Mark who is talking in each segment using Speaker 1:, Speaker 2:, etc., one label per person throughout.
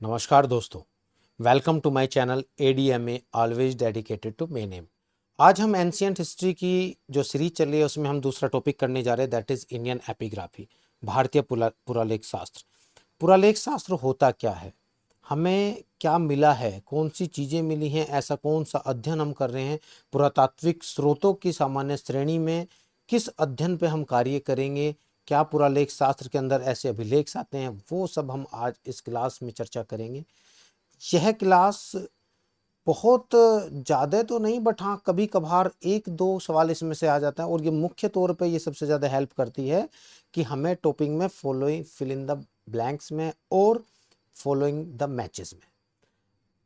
Speaker 1: नमस्कार दोस्तों, welcome to my channel ADMA always dedicated to may name. आज हम एंशियंट हिस्ट्री की जो सीरीज चल रही है उसमें हम दूसरा टॉपिक करने जा रहे हैं, दैट इज इंडियन एपिग्राफी, भारतीय पुरालेख शास्त्र। पुरालेख शास्त्र होता क्या है, हमें क्या मिला है, कौन सी चीज़ें मिली हैं, ऐसा कौन सा अध्ययन हम कर रहे हैं, पुरातात्विक स्रोतों की सामान्य श्रेणी में किस अध्ययन पे हम कार्य करेंगे, क्या पुरालेख शास्त्र के अंदर ऐसे अभिलेख आते हैं, वो सब हम आज इस क्लास में चर्चा करेंगे। यह क्लास बहुत ज़्यादा तो नहीं, बट हाँ कभी कभार एक दो सवाल इसमें से आ जाता है, और ये मुख्य तौर पे ये सबसे ज़्यादा हेल्प करती है कि हमें टॉपिक में following fill in the blanks में और फॉलोइंग द मैचेस में।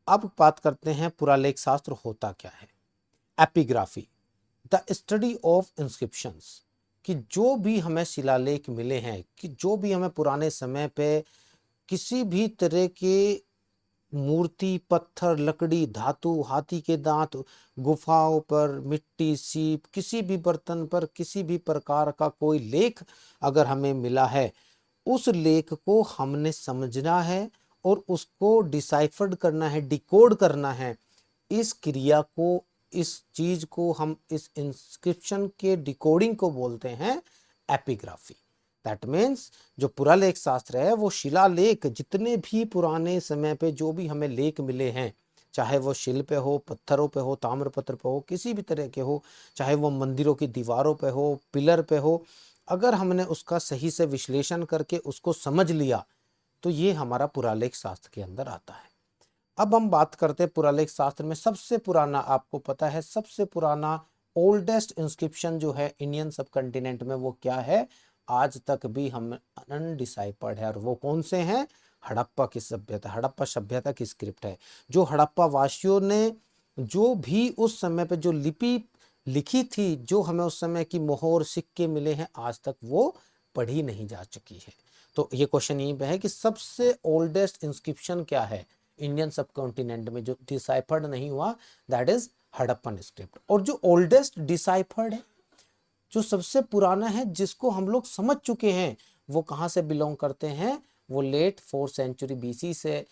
Speaker 1: अब बात करते हैं पुरालेख शास्त्र होता क्या है। Epigraphy, the study of inscriptions, कि जो भी हमें शिलालेख मिले हैं, कि जो भी हमें पुराने समय पे किसी भी तरह के मूर्ति, पत्थर, लकड़ी, धातु, हाथी के दांत, गुफाओं पर, मिट्टी, सीप, किसी भी बर्तन पर किसी भी प्रकार का कोई लेख अगर हमें मिला है, उस लेख को हमने समझना है और उसको डिसाइफर्ड करना है, डिकोड करना है। इस क्रिया को, इस चीज को हम, इस इंस्क्रिप्शन के डिकोडिंग को बोलते हैं एपिग्राफी। दैट मीन्स जो पुरालेख शास्त्र है वो शिलालेख, जितने भी पुराने समय पे जो भी हमें लेख मिले हैं, चाहे वो शिल पे हो, पत्थरों पे हो, ताम्रपत्र पे हो, किसी भी तरह के हो, चाहे वो मंदिरों की दीवारों पे हो, पिलर पे हो, अगर हमने उसका सही से विश्लेषण करके उसको समझ लिया तो ये हमारा पुरालेख शास्त्र के अंदर आता है। अब हम बात करते हैं पुरालेख शास्त्र में सबसे पुराना, आपको पता है सबसे पुराना ओल्डेस्ट इंस्क्रिप्शन जो है इंडियन सब कॉन्टिनेंट में, वो क्या है, आज तक भी हम अनडिसाइफर्ड है, और वो कौन से हैं, हड़प्पा की सभ्यता, हड़प्पा सभ्यता की स्क्रिप्ट है। जो हड़प्पा वासियों ने जो भी उस समय पे जो लिपि लिखी थी, जो हमें उस समय की मोहर सिक्के मिले हैं, आज तक वो पढ़ी नहीं जा चुकी है। तो ये क्वेश्चन यहीं पे है कि सबसे ओल्डेस्ट इंस्क्रिप्शन क्या है इंडियन सब कॉन्टिनेंट में जो डिसाइफर्ड नहीं हुआ, दैट इज हड़प्पन स्क्रिप्ट। और जो ओल्डेस्ट डिसाइफर्ड है, जो सबसे पुराना है, जिसको हम लोग समझ चुके हैं, वो कहां से बिलोंग करते हैं, वो लेट 4th सेंचुरी BC से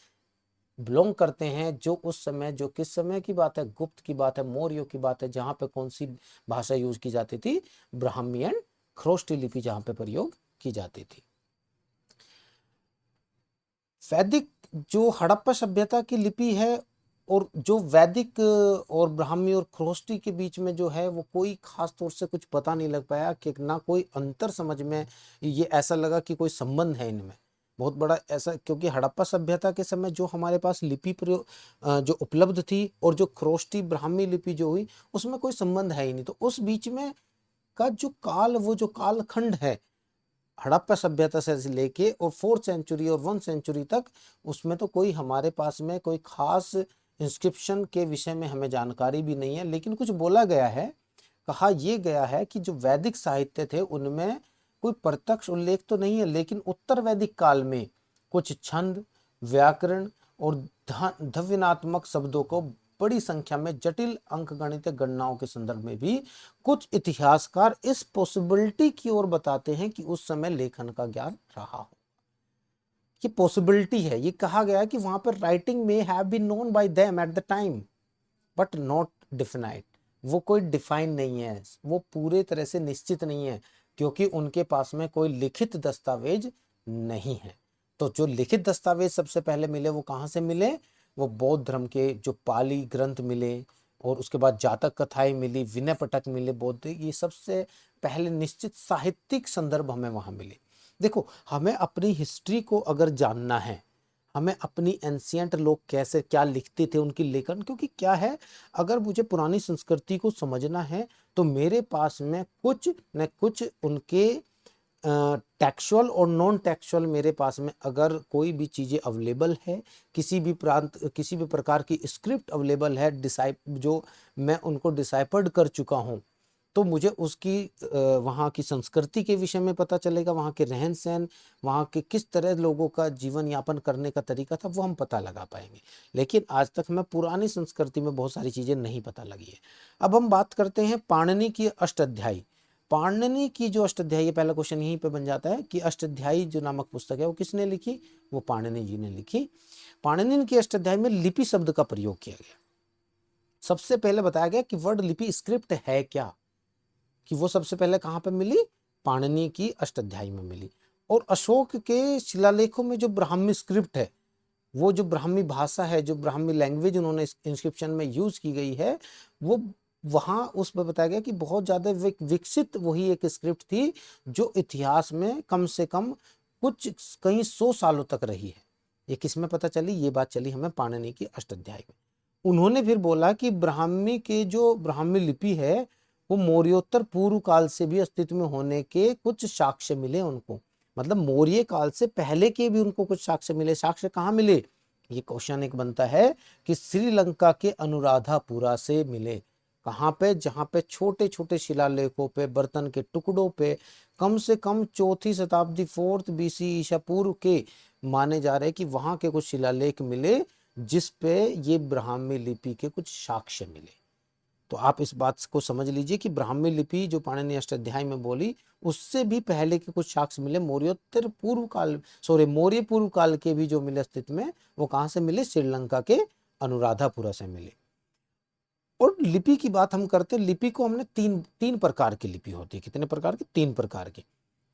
Speaker 1: बिलोंग करते हैं। जो उस समय, जो किस समय की बात है, गुप्त की बात है, मौर्यों की बात है, जहां पे कौन सी भाषा यूज की जाती थी, ब्राह्मी एंड ख्रोष्टी लिपि जहां पे प्रयोग की जाती थी। वैदिक जो हड़प्पा सभ्यता की लिपि है, और जो वैदिक और ब्राह्मी और ख्रोष्टी के बीच में जो है, वो कोई खास तौर से कुछ पता नहीं लग पाया, कि ना कोई अंतर समझ में, ये ऐसा लगा कि कोई संबंध है इनमें बहुत बड़ा ऐसा, क्योंकि हड़प्पा सभ्यता के समय जो हमारे पास लिपि प्रयोग जो उपलब्ध थी, और जो ख्रोष्टी ब्राह्मी लिपि जो हुई, उसमें कोई संबंध है ही नहीं। तो उस बीच में का जो काल, वो जो कालखंड है हड़प्पा सभ्यता से लेके और 4th सेंचुरी और 1 सेंचुरी तक, उसमें तो कोई हमारे पास में कोई खास इंस्क्रिप्शन के विषय में हमें जानकारी भी नहीं है। लेकिन कुछ बोला गया है, कहा यह गया है कि जो वैदिक साहित्य थे उनमें कोई प्रत्यक्ष उल्लेख तो नहीं है, लेकिन उत्तर वैदिक काल में कुछ छंद, व्याकरण और ध्वन्यात्मक शब्दों को बड़ी संख्या में जटिल अंकगणितीय गणनाओं के संदर्भ में भी कुछ इतिहासकार इस पॉसिबिलिटी की ओर बताते हैं कि उस समय लेखन का ज्ञान रहा हो। ये पॉसिबिलिटी है, ये कहा गया है कि वहां पर राइटिंग में have been known by them at the time, but not defined. वो कोई डिफाइन नहीं है, वो पूरे तरह से निश्चित नहीं है, क्योंकि उनके पास में कोई लिखित दस्तावेज नहीं है। तो जो लिखित दस्तावेज सबसे पहले मिले, वो कहाँ से मिले, वो बौद्ध धर्म के जो पाली ग्रंथ मिले, और उसके बाद जातक कथाएं मिली, विनय पटक मिले बौद्ध, ये सबसे पहले निश्चित साहित्यिक संदर्भ हमें वहां मिले। देखो, हमें अपनी हिस्ट्री को अगर जानना है, हमें अपनी एंशियंट लोग कैसे क्या लिखते थे, उनकी लेखन, क्योंकि क्या है, अगर मुझे पुरानी संस्कृति को समझना है तो मेरे पास में कुछ न कुछ उनके टेक्सुअल और नॉन टेक्सुअल, मेरे पास में अगर कोई भी चीज़ें अवेलेबल है, किसी भी प्रांत, किसी भी प्रकार की स्क्रिप्ट अवेलेबल है, जो मैं उनको डिसाइफर्ड कर चुका हूँ, तो मुझे उसकी वहाँ की संस्कृति के विषय में पता चलेगा, वहाँ के रहन सहन, वहाँ के किस तरह लोगों का जीवन यापन करने का तरीका था, वो हम पता लगा पाएंगे। लेकिन आज तक हमें पुरानी संस्कृति में बहुत सारी चीज़ें नहीं पता लगी है। अब हम बात करते हैं पाणिनि की अष्टाध्यायी। पाणिनि की जो अष्टाध्यायी, पहला क्वेश्चन यहीं पे बन जाता है कि अष्टाध्यायी जो नामक पुस्तक है वो किसने लिखी, वो पाणिनि जी ने लिखी। पाणिनि की अष्टाध्यायी में लिपि शब्द का प्रयोग किया गया। सबसे पहले बताया गया कि वर्ड लिपि स्क्रिप्ट है क्या, कि वो सबसे पहले कहां पे मिली, पाणिनि की अष्टाध्यायी में मिली। और अशोक के शिलालेखों में जो ब्राह्मी स्क्रिप्ट है, वो जो ब्राह्मी भाषा है, जो ब्राह्मी लैंग्वेज उन्होंने इंस्क्रिप्शन में यूज की गई है, वो वहां उसमें बताया गया कि बहुत ज्यादा विकसित वही एक स्क्रिप्ट थी जो इतिहास में कम से कम कुछ कई 100 सालों तक रही है। ये किसमें पता चली, ये बात चली हमें पाणिनि की अष्टाध्यायी में। उन्होंने फिर बोला कि ब्राह्मी के जो ब्राह्मी लिपि है वो मौर्योत्तर पूर्व काल से भी अस्तित्व में होने के कुछ साक्ष्य मिले उनको, मतलब मौर्य काल से पहले के भी उनको कुछ साक्ष्य मिले। साक्ष्य कहाँ मिले, ये क्वेश्चन एक बनता है कि श्रीलंका के अनुराधापुरा से मिले। कहाँ पे, जहाँ पे छोटे छोटे शिलालेखों पे, बर्तन के टुकड़ों पे कम से कम 4वीं शताब्दी 4th BC ईसा पूर्व के माने जा रहे हैं कि वहां के कुछ शिलालेख मिले जिस पे ये ब्राह्मी लिपि के कुछ साक्ष्य मिले। तो आप इस बात को समझ लीजिए कि ब्राह्मी लिपि जो पाणिनि अष्टाध्यायी में बोली, उससे भी पहले के कुछ साक्ष्य मिले, मौर्योत्तर पूर्व काल, मौर्य पूर्व काल के भी जो मिले अस्तित्व में, वो कहां से मिले, श्रीलंका के अनुराधापुरा से मिले। और लिपि की बात हम करते हैं, लिपि को हमने तीन प्रकार की लिपि होती है। कितने प्रकार की, 3 प्रकार की।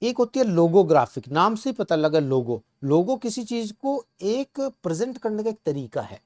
Speaker 1: एक होती है लोगोग्राफिक, नाम से पता लगा लोगो। लोगो किसी चीज को एक प्रेजेंट करने का एक तरीका है।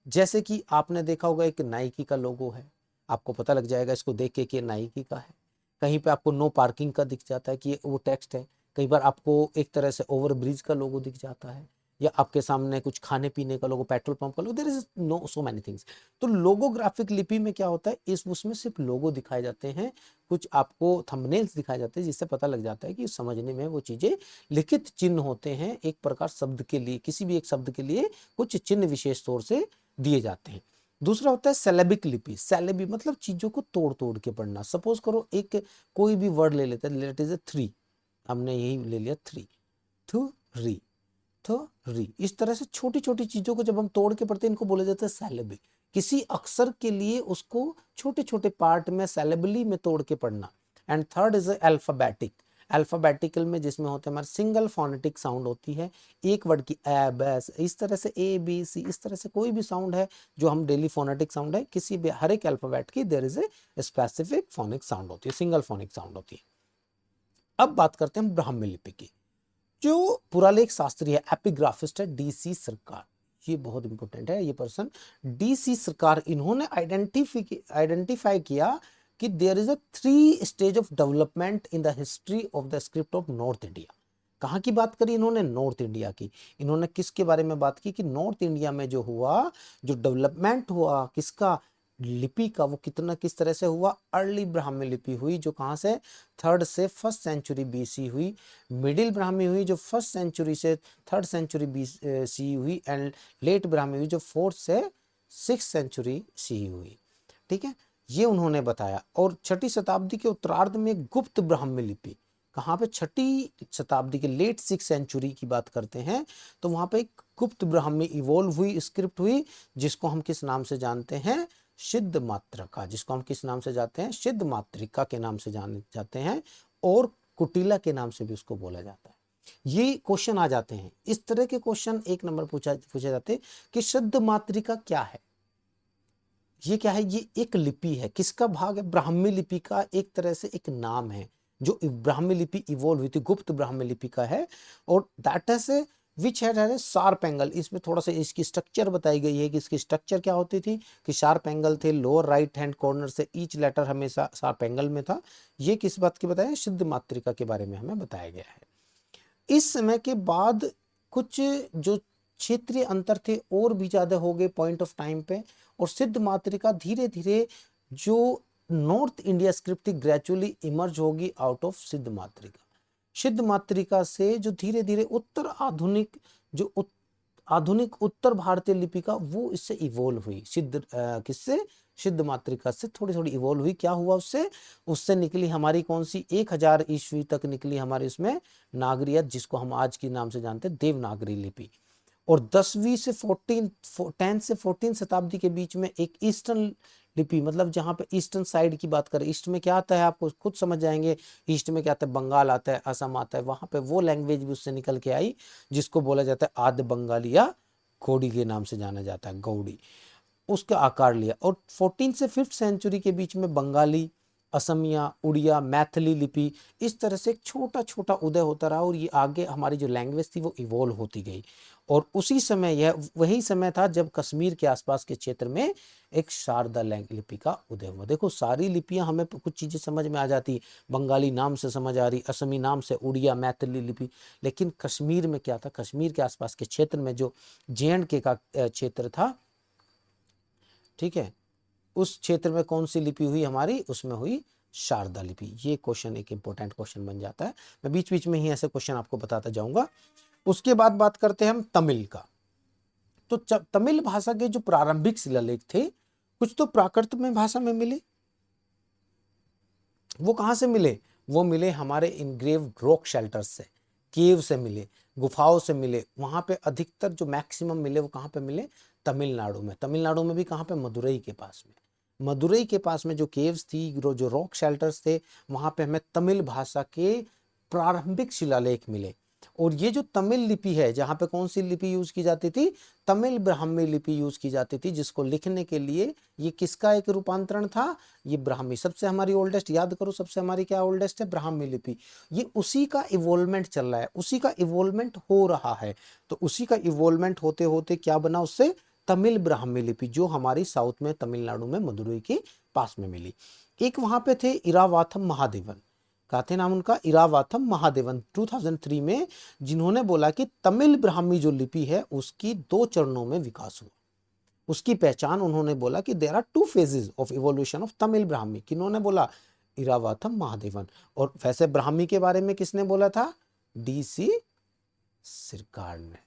Speaker 1: जैसे कि आपने देखा होगा एक नाइकी का लोगो है, आपको पता लग जाएगा इसको देख के कि नाइकी का है। कहीं पे आपको नो पार्किंग का दिख जाता है कि ये वो टेक्स्ट है। कई बार आपको एक तरह से ओवर ब्रिज का लोगो दिख जाता है, या आपके सामने कुछ खाने पीने का लोगो, पेट्रोल पंप का logo, there is no so many things. तो लोगोग्राफिक लिपि में क्या होता है, इस उसमें सिर्फ लोगो दिखाए जाते हैं, कुछ आपको थंबनेल्स दिखाए जाते हैं, जिससे पता लग जाता है कि समझने में वो चीजें, लिखित चिन्ह होते हैं एक प्रकार शब्द के लिए, किसी भी एक शब्द के लिए कुछ चिन्ह विशेष तौर से दिए जाते हैं। दूसरा होता है सेलेबिक लिपि। सेलेबी मतलब चीजों को तोड़ तोड़ के पढ़ना। सपोज करो एक कोई भी वर्ड ले लेते हैं, लेट इज ए 3, हमने यही ले लिया 3, थ्री, थ्री। इस तरह से छोटी छोटी चीजों को जब हम तोड़ के पढ़ते हैं, इनको बोले जाते हैं सेलेबी। किसी अक्षर के लिए उसको छोटे छोटे पार्ट में सेलेबली में तोड़ के पढ़ना। And third is alphabetic. Alphabetical में जिसमें होते हैं हमारे सिंगल फोनेटिक साउंड होती है, एक वर्ड की ए बैस, इस तरह से ए बी सी, इस तरह से कोई भी साउंड है जो हम डेली फोनेटिक साउंड है, किसी भी हर एक अल्फाबेट की there is a specific phonic sound होती है, सिंगल फोनिक साउंड होती है। अब बात करते हैं ब्राह्मी लिपि की। जो पुरालेख शास्त्री है, एपिग्राफिस्ट है DC सरकार, ये बहुत इंपॉर्टेंट है ये पर्सन, DC सरकार, इन्होंने आइडेंटिफाई किया कि there is a 3 stage of development in the history of the script of north India. कहाँ की बात करी इन्होंने, नॉर्थ इंडिया की। इन्होंने किसके बारे में बात की कि नॉर्थ इंडिया में जो हुआ, जो डेवलपमेंट हुआ किसका, लिपि का, वो कितना किस तरह से हुआ। अर्ली ब्राह्मी लिपि हुई जो कहाँ से, 3rd से 1st सेंचुरी BC हुई। मिडिल ब्राह्मी हुई जो 1st सेंचुरी से 3rd सेंचुरी BC हुई। एंड लेट ब्राह्मी हुई जो 4th से 6th सेंचुरी CE हुई। ठीक है, ये उन्होंने बताया। और 6ठी शताब्दी के उत्तरार्ध में गुप्त ब्राह्मी लिपि, कहाँ पे, 6ठी शताब्दी के लेट 6th सेंचुरी की बात करते हैं, तो वहां पे एक गुप्त ब्राह्मी इवॉल्व हुई, स्क्रिप्ट हुई, जिसको हम किस नाम से जानते हैं, सिद्ध मातृका। जिसको हम किस नाम से जानते हैं, सिद्ध मातृका के नाम से जाने जाते हैं, और कुटिला के नाम से भी उसको बोला जाता है। ये क्वेश्चन आ जाते हैं, इस तरह के क्वेश्चन 1 नंबर पूछे जाते कि सिद्ध मातृका क्या है, ये क्या है, ये एक लिपि है, किसका भाग है, ब्राह्मी लिपि का एक तरह से एक नाम है। जो ब्राह्मी लिपि इवॉल्व हुई थी, गुप्त ब्राह्मी लिपि का है। और दैट इज विच है शार्प एंगल। इसमें थोड़ा सा इसकी स्ट्रक्चर बताई गई है कि इसकी स्ट्रक्चर क्या होती थी, कि शार्प एंगल थे, लोअर राइट हैंड कॉर्नर से ईच लेटर हमेशा शार्प एंगल में था। ये किस बात की बताया, सिद्ध मातृका के बारे में हमें बताया गया है। इस समय के बाद कुछ जो क्षेत्रीय अंतर थे और भी ज्यादा हो गए पॉइंट ऑफ टाइम पे, और सिद्ध मातृका धीरे धीरे जो नॉर्थ इंडिया स्क्रिप्ट थी ग्रेजुअली इमर्ज होगी आउट ऑफ सिद्ध मातृका। सिद्ध मातृका से जो धीरे धीरे उत्तर आधुनिक, जो आधुनिक उत्तर भारतीय लिपि का, वो इससे इवोल्व हुई। किससे, सिद्ध मातृका से थोड़ी थोड़ी इवोल्व हुई। क्या हुआ उससे, उससे निकली हमारी कौन सी, 1000 ईस्वी तक निकली हमारी इसमें नागरियत, जिसको हम आज के नाम से जानते हैं देवनागरी लिपि। और 10वीं से 10 से 14 शताब्दी के बीच में एक ईस्टर्न लिपि मतलब जहाँ पे ईस्टर्न साइड की बात करें, ईस्ट में क्या आता है आपको खुद समझ जाएंगे, ईस्ट में क्या आता है, बंगाल आता है, असम आता है, वहां पे वो लैंग्वेज भी उससे निकल के आई जिसको बोला जाता है आद्य बंगाली या गौड़ी के नाम से जाना जाता है, गौड़ी, उसका आकार लिया। और 14 से 5th सेंचुरी के बीच में बंगाली, असमिया, उड़िया, मैथिली लिपि, इस तरह से एक छोटा छोटा उदय होता रहा और ये आगे हमारी जो लैंग्वेज थी वो इवॉल्व होती गई। और उसी समय यह वही समय था जब कश्मीर के आसपास के क्षेत्र में एक शारदा लिपि का उदय हुआ। देखो सारी लिपियां हमें कुछ चीजें समझ में आ जाती, बंगाली नाम से समझ आ रही, असमी नाम से, उड़िया, मैथिली लिपि, लेकिन कश्मीर में क्या था, कश्मीर के आसपास के क्षेत्र में जो JNK का क्षेत्र था, ठीक है, उस क्षेत्र में कौन सी लिपि हुई हमारी, उसमें हुई शारदा लिपि। ये क्वेश्चन एक इंपॉर्टेंट क्वेश्चन बन जाता है, मैं बीच बीच में ही ऐसे क्वेश्चन आपको बताता जाऊंगा। उसके बाद बात करते हैं हम तमिल का। तो तमिल भाषा के जो प्रारंभिक शिलालेख थे, कुछ तो प्राकृत में भाषा में मिले, वो कहां से मिले, वो मिले हमारे इनग्रेव्ड रॉक शेल्टर्स से, केव से मिले, गुफाओं से मिले। वहां पे अधिकतर जो मैक्सिमम मिले वो कहां पे मिले, तमिलनाडु में। तमिलनाडु में भी कहां पे, मदुरई के पास में। मदुरई के पास में जो केव्स थी, जो रॉक शेल्टर्स थे, वहां पे हमें तमिल भाषा के प्रारंभिक शिलालेख मिले। और ये जो तमिल लिपि है, जहां पे कौन सी लिपि यूज की जाती थी, तमिल ब्राह्मी लिपि यूज की जाती थी, जिसको लिखने के लिए ये किसका एक रूपांतरण था, ये ब्राह्मी। सबसे हमारी ओल्डेस्ट, याद करो सबसे हमारी क्या ओल्डेस्ट है, ब्राह्मी लिपि। ये उसी का इवोल्वमेंट चल रहा है, उसी का इवोल्वमेंट हो रहा है। तो उसी का इवोल्वमेंट होते होते क्या बना उससे, तमिल ब्राह्मी लिपि, जो हमारी साउथ में तमिलनाडु में मदुरई के पास में मिली। एक वहां पे थे इरावाथम महादेवन, क्या थे नाम उनका, इरावाथम महादेवन, 2003 में, जिन्होंने बोला कि तमिल ब्राह्मी जो लिपि है उसकी 2 चरणों में विकास हुआ। उसकी पहचान उन्होंने बोला कि there are 2 phases of evolution of Tamil Brahmi. किन्होंने बोला, इरावाथम महादेवन। और वैसे ब्राह्मी के बारे में किसने बोला था, DC सिरकार ने।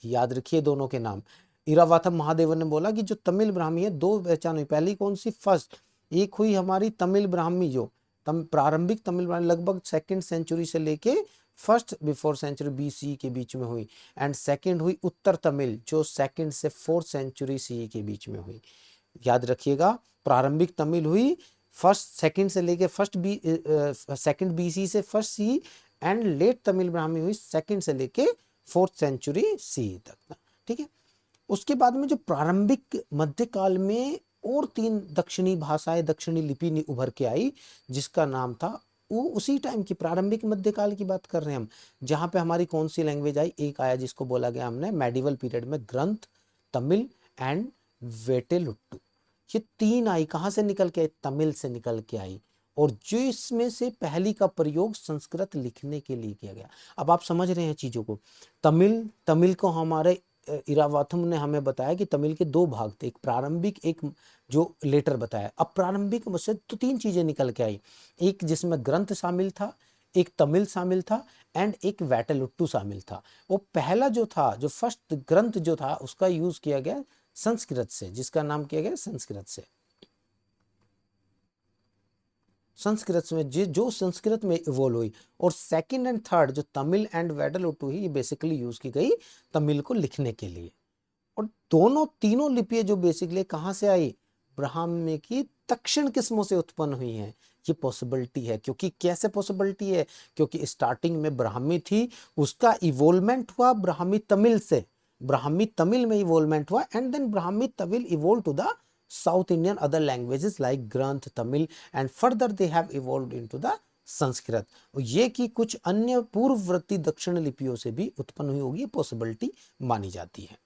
Speaker 1: याद रखिए दोनों के नाम। इरावाथम महादेवन ने बोला कि जो तमिल ब्राह्मी है, 2 पहचान हुई। पहली कौन सी, फर्स्ट, एक हुई हमारी तमिल ब्राह्मी, जो प्रारंभिक तमिल ब्राह्मी लगभग 2nd सेंचुरी से लेके 1st बिफोर सेंचुरी BC के बीच में हुई। एंड सेकंड हुई उत्तर तमिल, जो 2nd से 4th सेंचुरी CE के बीच में हुई। याद रखिएगा, प्रारंभिक तमिल हुई 2nd से लेके 2nd BC से 1st CE, and let Tamil Brahmi हुई 2nd से लेके 4th सेंचुरी CE तक। ठीक है, उसके बाद में जो प्रारंभिक मध्यकाल में और 3 दक्षिणी भाषाएं, दक्षिणी लिपि उभर के आई, जिसका नाम था, वो उसी टाइम की प्रारंभिक मध्यकाल की बात कर रहे हैं हम, जहां पे हमारी कौन सी लैंग्वेज आई, एक आया जिसको बोला गया हमने मेडिवल पीरियड में ग्रंथ, तमिल एंड वेटेलुट्टू। ये 3 आई, कहां से निकल के आई, तमिल से निकल के आई। और जो इसमें से पहली का प्रयोग संस्कृत लिखने के लिए किया गया। अब आप समझ रहे हैं चीजों को। तमिल को हमारे इरावाथम ने हमें बताया कि तमिल के 2 भाग थे, एक प्रारंभिक, एक जो लेटर बताया। अब प्रारंभिक से तो 3 चीजें निकल के आई, एक जिसमें ग्रंथ शामिल था, एक तमिल शामिल था, एंड एक वेटेलुट्टू शामिल था। वो पहला जो था, जो फर्स्ट ग्रंथ जो था, उसका यूज किया गया संस्कृत से, जिसका नाम किया गया संस्कृत से। संस्कृत में जो संस्कृत में इवोल्व हुई। और 2nd एंड 3rd जो तमिल एंड वेटेलुट्टू ही, ये बेसिकली यूज की गई तमिल को लिखने के लिए। और दोनों तीनों लिपियां जो बेसिकली कहां से आई, ब्राह्मी की दक्षिण किस्मों से उत्पन्न हुई हैं। ये पॉसिबिलिटी है, क्योंकि कैसे पॉसिबिलिटी है, क्योंकि स्टार्टिंग में ब्राह्मी थी, उसका इवोल्वमेंट हुआ ब्राह्मी तमिल से, ब्राह्मी तमिल में इवोल्वमेंट हुआ, and then Brahmi Tamil evolve to the South Indian other languages like Grantha, Tamil, and further they have evolved into the Sanskrit. ये कि कुछ अन्य पूर्ववर्ती दक्षिण लिपियों से भी उत्पन्न हुई होगी, पॉसिबिलिटी मानी जाती है।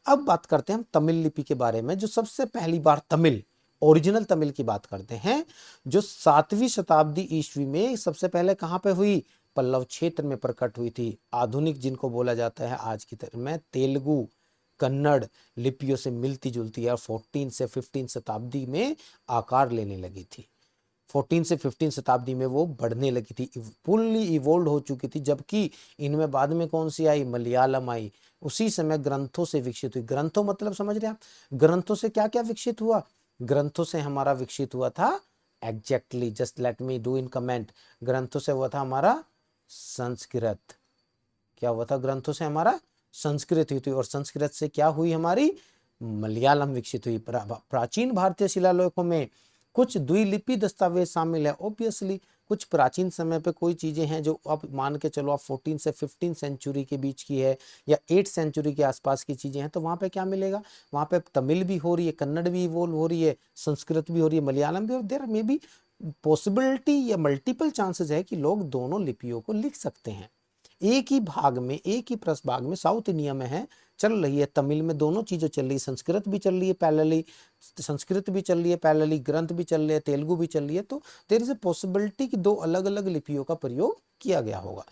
Speaker 1: अब बात करते हैं हम तमिल लिपि के बारे में, जो सबसे पहली बार तमिल, ओरिजिनल तमिल की बात करते हैं, जो 7वीं शताब्दी ईस्वी में सबसे पहले कहां पे हुई, पल्लव क्षेत्र में प्रकट हुई थी। आधुनिक जिनको बोला जाता है आज की तरह में तेलुगु, कन्नड़ लिपियों से मिलती जुलती है, 14 से 15 शताब्दी में आकार लेने लगी थी। 14 से 15 शताब्दी में वो बढ़ने लगी थी, फुल्ली इवोल्व हो चुकी थी। जबकि इनमें बाद में कौन सी आई, मलयालम आई। उसी समय ग्रंथों से विकसित हुई। ग्रंथों मतलब समझ रहे हैं आप, ग्रंथों से क्या क्या विकसित हुआ, ग्रंथों से हमारा विकसित हुआ था, exactly, just let me do in comment, ग्रंथों से हुआ था हमारा संस्कृत। क्या हुआ था, ग्रंथों से हमारा संस्कृत हुई थी। और संस्कृत से क्या हुई हमारी मलयालम विकसित हुई। प्राचीन भारतीय शिलालेखों में कुछ द्विलिपि दस्तावेज शामिल है। ऑब्वियसली कुछ प्राचीन समय पे कोई चीजें हैं जो आप मान के चलो आप 14 से 15 सेंचुरी के बीच की है या 8 सेंचुरी के आसपास की चीजें हैं, तो वहां पे क्या मिलेगा, वहां पे तमिल भी हो रही है, कन्नड़ भी इवोल्व हो रही है, संस्कृत भी हो रही है, मलयालम भी, और देयर मे बी पॉसिबिलिटी या मल्टीपल चांसेस है कि लोग दोनों लिपियों को लिख सकते हैं। एक ही भाग में, एक ही प्रभाग में साउथ इंडिया में है, चल रही है तमिल में, दोनों चीजें चल रही है, संस्कृत भी चल रही है पैरेलली, संस्कृत भी चल रही है पैरेलली, ग्रंथ भी चल रही है, तेलुगु भी चल रही है, तो देयर इज ए पॉसिबिलिटी कि दो अलग अलग लिपियों का प्रयोग किया गया होगा।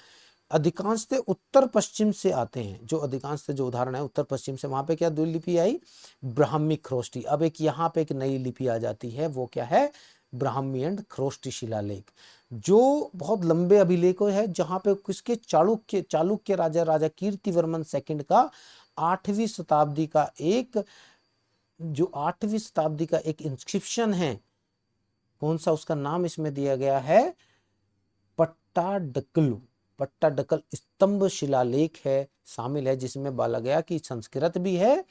Speaker 1: अधिकांशतः उत्तर पश्चिम से आते हैं, जो अधिकांशतः जो उदाहरण है उत्तर पश्चिम से, वहां पे क्या दो लिपि आई, ब्राह्मी खरोष्टी। अब एक यहाँ पे एक नई लिपि आ जाती है, वो क्या है, ब्राह्मी एंड खरोष्टी शिलालेख, जो बहुत लंबे अभिलेख है, जहां पे किसके, चालुक्य राजा, राजा कीर्तिवर्मन सेकंड का 8वीं शताब्दी का एक, जो 8वीं शताब्दी का एक इंस्क्रिप्शन है, कौन सा, उसका नाम इसमें दिया गया है पट्टाडकल, पट्टाडकल स्तंभ शिलालेख है, शामिल है, जिसमें बोला गया कि संस्कृत भी है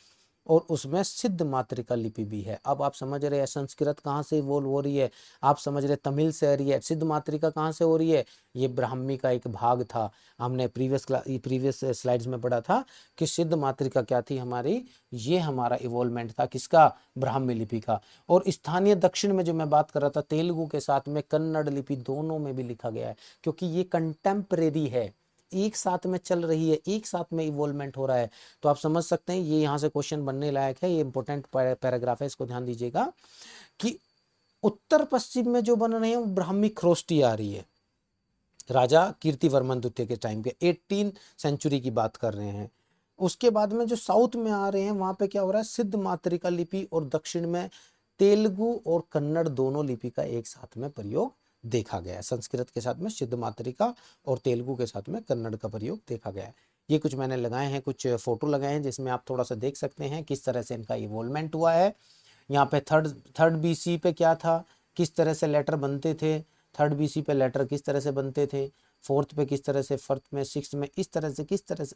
Speaker 1: और उसमें सिद्ध मातृका लिपि भी है। अब आप समझ रहे हैं संस्कृत कहाँ से इवोल्व हो रही है, आप समझ रहे तमिल से आ रही है, सिद्ध मातृका कहाँ से हो रही है, ये ब्राह्मी का एक भाग था। हमने प्रीवियस स्लाइड्स में पढ़ा था कि सिद्ध मातृका क्या थी हमारी, ये हमारा इवोल्वमेंट था किसका, ब्राह्मी लिपि का। और स्थानीय दक्षिण में जो मैं बात कर रहा था, तेलुगु के साथ में कन्नड़ लिपि दोनों में भी लिखा गया है, क्योंकि ये कंटेम्परेरी है, एक साथ में चल रही है, एक साथ में इवोल्वमेंट हो रहा है। तो आप समझ सकते हैं ये यहाँ से क्वेश्चन बनने लायक है, ये इंपॉर्टेंट पैराग्राफ है, इसको ध्यान दीजिएगा कि उत्तर पश्चिम में जो बन रहे हैं वो ब्राह्मी खरोष्टी आ रही है, राजा कीर्तिवर्मन द्वितीय के टाइम के 18 सेंचुरी की बात कर रहे हैं। उसके बाद में जो साउथ में आ रहे हैं वहां पे क्या हो रहा है, सिद्ध मातृका लिपि, और दक्षिण में तेलुगु और कन्नड़ दोनों लिपि का एक साथ में प्रयोग देखा गया है। संस्कृत के साथ में सिद्ध मातृका और तेलुगु के साथ में कन्नड़ का प्रयोग देखा गया है। ये कुछ मैंने लगाए हैं, कुछ फोटो लगाए हैं, जिसमें आप थोड़ा सा देख सकते हैं किस तरह से इनका इवोल्वमेंट हुआ है। यहाँ पे थर्ड बीसी पे क्या था, किस तरह से लेटर बनते थे, थर्ड बीसी पे लेटर किस तरह से बनते थे, फोर्थ पे किस तरह से, फोर्थ में, सिक्स में, इस तरह से, किस तरह से,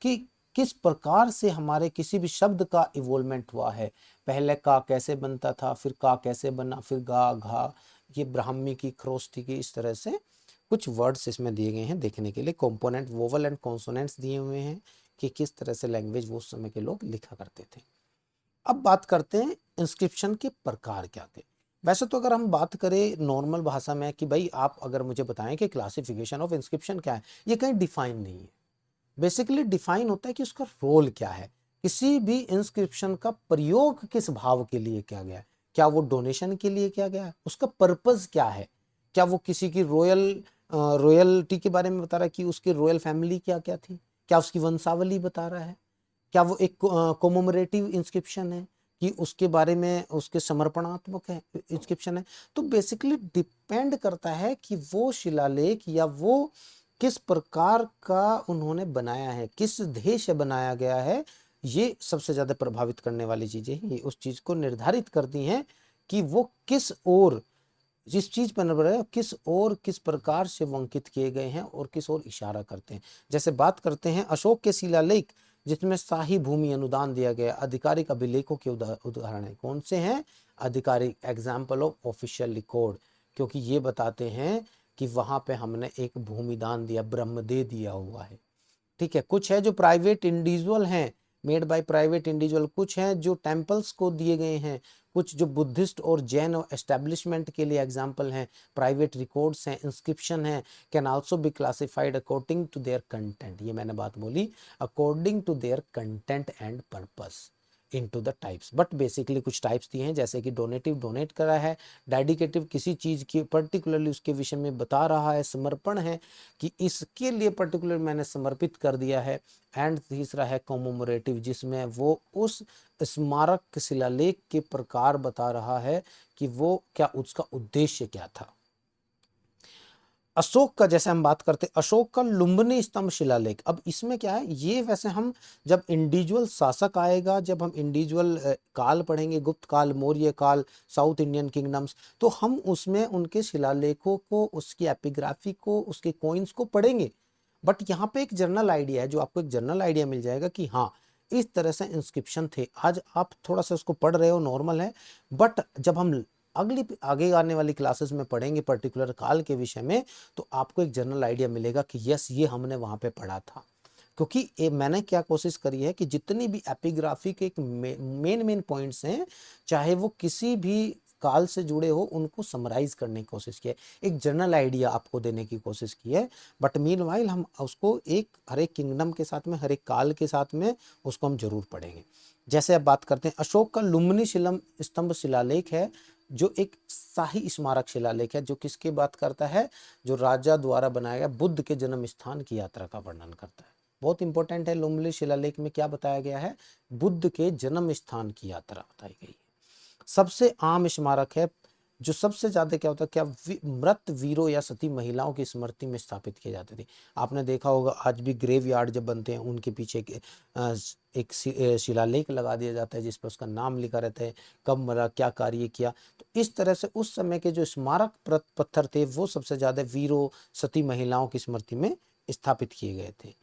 Speaker 1: कि किस प्रकार से हमारे किसी भी शब्द का इवोल्वमेंट हुआ है। पहले का कैसे बनता था, फिर का कैसे बना, फिर गा, घा, ये ब्राह्मी की, खरोष्टी की, इस तरह से कुछ वर्ड्स इसमें दिए गए हैं देखने के लिए। कंपोनेंट, वोवल एंड कॉन्सोनेंट्स दिए हुए हैं कि किस तरह से लैंग्वेज वो उस समय के लोग लिखा करते थे। अब बात करते हैं इंस्क्रिप्शन के प्रकार क्या थे। वैसे तो अगर हम बात करें नॉर्मल भाषा में कि भाई आप अगर मुझे बताएं कि क्लासिफिकेशन ऑफ इंस्क्रिप्शन क्या है, ये कहीं डिफाइन नहीं है। बेसिकली डिफाइन होता है कि उसका रोल क्या है, किसी भी इंस्क्रिप्शन का प्रयोग किस भाव के लिए किया गया है, क्या वो डोनेशन के लिए किया गया है, उसका पर्पज क्या है, क्या वो किसी की रॉयल्टी के बारे में बता रहा है कि उसकी रॉयल फैमिली क्या क्या थी, क्या उसकी वंशावली बता रहा है, क्या वो एक कोमोमरेटिव इंस्क्रिप्शन है कि उसके बारे में, उसके समर्पणात्मक है इंस्क्रिप्शन है। तो बेसिकली डिपेंड करता है कि वो शिलालेख या वो किस प्रकार का उन्होंने बनाया है, किस उद्देश्य से बनाया गया है, ये सबसे ज्यादा प्रभावित करने वाली चीजें हैं। ये उस चीज को निर्धारित करती हैं कि वो किस ओर, जिस चीज पर निर्भर है, किस ओर किस प्रकार से वो अंकित किए गए हैं और किस ओर इशारा करते हैं। जैसे बात करते हैं अशोक के शिलालेख जिसमें शाही भूमि अनुदान दिया गया, आधिकारिक अभिलेखों के उदाहरण है, कौन से हैं, आधिकारिक, एग्जाम्पल ऑफ ऑफिशियल रिकॉर्ड, क्योंकि ये बताते हैं कि वहां पे हमने एक भूमिदान दिया, ब्रह्मदे दिया हुआ है। ठीक है, कुछ है जो प्राइवेट इंडिविजुअल हैं, मेड बाय प्राइवेट इंडिविजुअल, कुछ हैं जो टेम्पल्स को दिए गए हैं, कुछ जो बुद्धिस्ट और जैन एस्टेब्लिशमेंट के लिए एग्जाम्पल हैं, प्राइवेट रिकॉर्ड्स हैं, इंस्क्रिप्शन हैं, can also be classified according to their content. ये मैंने बात बोली, according to their content and purpose into the types. But basically कुछ टाइप्स दिए हैं, जैसे कि डोनेटिव, डोनेट करा है, डेडिकेटिव, किसी चीज की पर्टिकुलरली उसके विषय में बता रहा है, समर्पण है कि इसके लिए पर्टिकुलर मैंने समर्पित कर दिया है, एंड तीसरा है कॉमोमरेटिव, जिसमें वो उस स्मारक शिलालेख के प्रकार बता रहा है कि वो क्या, उसका उद्देश्य क्या था। अशोक का जैसे हम बात करते, अशोक का लुम्बिनी स्तंभ शिलालेख, अब इसमें क्या है, ये वैसे हम जब इंडिविजुअल शासक आएगा, जब हम इंडिविजुअल काल पढ़ेंगे, गुप्त काल, मौर्य काल, साउथ इंडियन किंगडम्स, तो हम उसमें उनके शिलालेखों को, उसकी एपिग्राफी को, उसके कॉइन्स को पढ़ेंगे। बट यहाँ पे एक जनरल आइडिया है, जो आपको एक जनरल आइडिया मिल जाएगा कि हाँ, इस तरह से इंस्क्रिप्शन थे। आज आप थोड़ा सा उसको पढ़ रहे हो, नॉर्मल है, बट जब हम आगे आने वाली क्लासेस में पढ़ेंगे पर्टिकुलर काल के विषय में, तो आपको एक जनरल आइडिया मिलेगा कि यस, ये हमने वहां पे पढ़ा था। क्योंकि मैंने क्या कोशिश करी है कि जितनी भी एपिग्राफी के एक मेन पॉइंट्स हैं, चाहे वो किसी भी काल से जुड़े हो, उनको समराइज करने की कोशिश की है, एक जनरल आइडिया आपको देने की कोशिश की है। बट मीनवाइल हम उसको हर एक किंगडम के साथ में, हर एक काल के साथ में उसको हम जरूर पढ़ेंगे। जैसे अब बात करते हैं, अशोक का लुम्बिनी स्तंभ शिलालेख है, जो एक शाही स्मारक शिलालेख है, जो किसकी बात करता है, जो राजा द्वारा बनाया गया बुद्ध के जन्म स्थान की यात्रा का वर्णन करता है। बहुत इंपॉर्टेंट है, लुम्बिनी शिलालेख में क्या बताया गया है, बुद्ध के जन्म स्थान की यात्रा बताई गई है। सबसे आम स्मारक है, जो सबसे ज्यादा क्या होता है, क्या मृत वीरों या सती महिलाओं की स्मृति में स्थापित किए जाते थे। आपने देखा होगा आज भी ग्रेव यार्ड जब बनते हैं, उनके पीछे एक शिलालेख लगा दिया जाता है, जिस पर उसका नाम लिखा रहता है, कब मरा, क्या कार्य किया। तो इस तरह से उस समय के जो स्मारक पत्थर थे, वो सबसे ज्यादा वीरों, सती महिलाओं की स्मृति में स्थापित किए गए थे।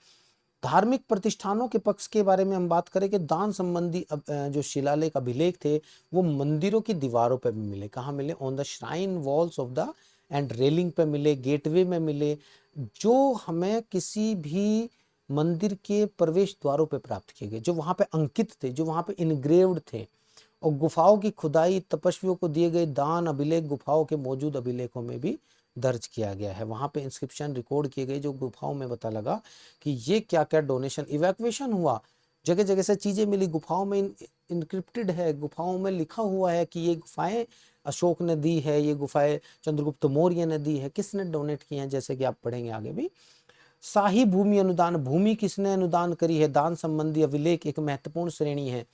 Speaker 1: धार्मिक प्रतिष्ठानों के पक्ष के बारे में हम बात करें कि दान संबंधी जो शिलालेख अभिलेख थे, वो मंदिरों की दीवारों पर भी मिले। कहाँ मिले, on the shrine walls of the end railing पे मिले, गेटवे में मिले, जो हमें किसी भी मंदिर के प्रवेश द्वारों पे प्राप्त किए गए, जो वहां पे अंकित थे, जो वहां पे इनग्रेव्ड थे। और गुफाओं की खुदाई, तपस्वियों को दिए गए दान अभिलेख गुफाओं के मौजूद अभिलेखों में भी दर्ज किया गया है। वहां पे इंस्क्रिप्शन रिकॉर्ड किए गए, जो गुफाओं में पता लगा कि ये क्या क्या डोनेशन, इवैक्यूएशन हुआ, जगह जगह से चीजें मिली, गुफाओं में इनक्रिप्टेड है, गुफाओं में लिखा हुआ है कि ये गुफाएं अशोक ने दी है, ये गुफाएं चंद्रगुप्त मौर्य ने दी है, किसने डोनेट की हैं, जैसे कि आप पढ़ेंगे आगे भी। शाही भूमि अनुदान, भूमि किसने अनुदान करी है, दान संबंधी अभिलेख एक महत्वपूर्ण श्रेणी है।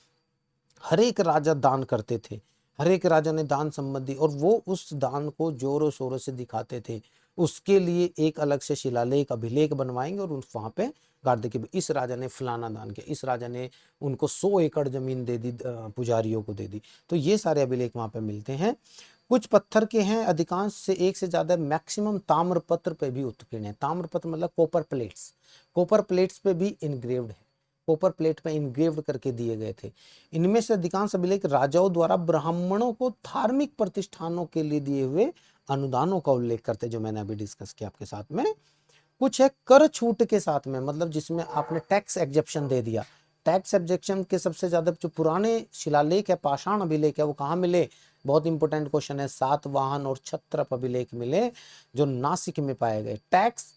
Speaker 1: हर एक राजा दान करते थे, हर एक राजा ने दान संबंधी, और वो उस दान को जोरों शोरों से दिखाते थे। उसके लिए एक अलग से शिलालेख अभिलेख बनवाएंगे और वहां पे गाड़ दे कि इस राजा ने फलाना दान किया, इस राजा ने उनको 100 एकड़ जमीन दे दी, पुजारियों को दे दी। तो ये सारे अभिलेख वहां पे मिलते हैं। कुछ पत्थर के हैं, अधिकांश से एक से ज्यादा मैक्सिमम ताम्रपत्र पे भी उत्कीर्ण है। ताम्रपत्र मतलब कॉपर प्लेट्स, कॉपर प्लेट्स पे भी इनग्रेव्ड है, कॉपर प्लेट पे इनग्रेव्ड करके दिए गए थे। इनमें से अधिकांश अभिलेख राजाओं द्वारा ब्राह्मणों को धार्मिक प्रतिष्ठानों के लिए दिए हुए अनुदानों का उल्लेख करते, जो मैंने अभी डिस्कस किया आपके साथ में। कुछ है कर छूट के साथ में, मतलब जिसमें आपने टैक्स एग्जेप्शन दे दिया। टैक्स एग्जेप्शन के सबसे ज्यादा जो पुराने शिलालेख है, पाषाण अभिलेख है, वो कहाँ मिले, बहुत इंपॉर्टेंट क्वेश्चन है, सातवाहन और छत्रप अभिलेख मिले, जो नासिक में पाए गए। टैक्स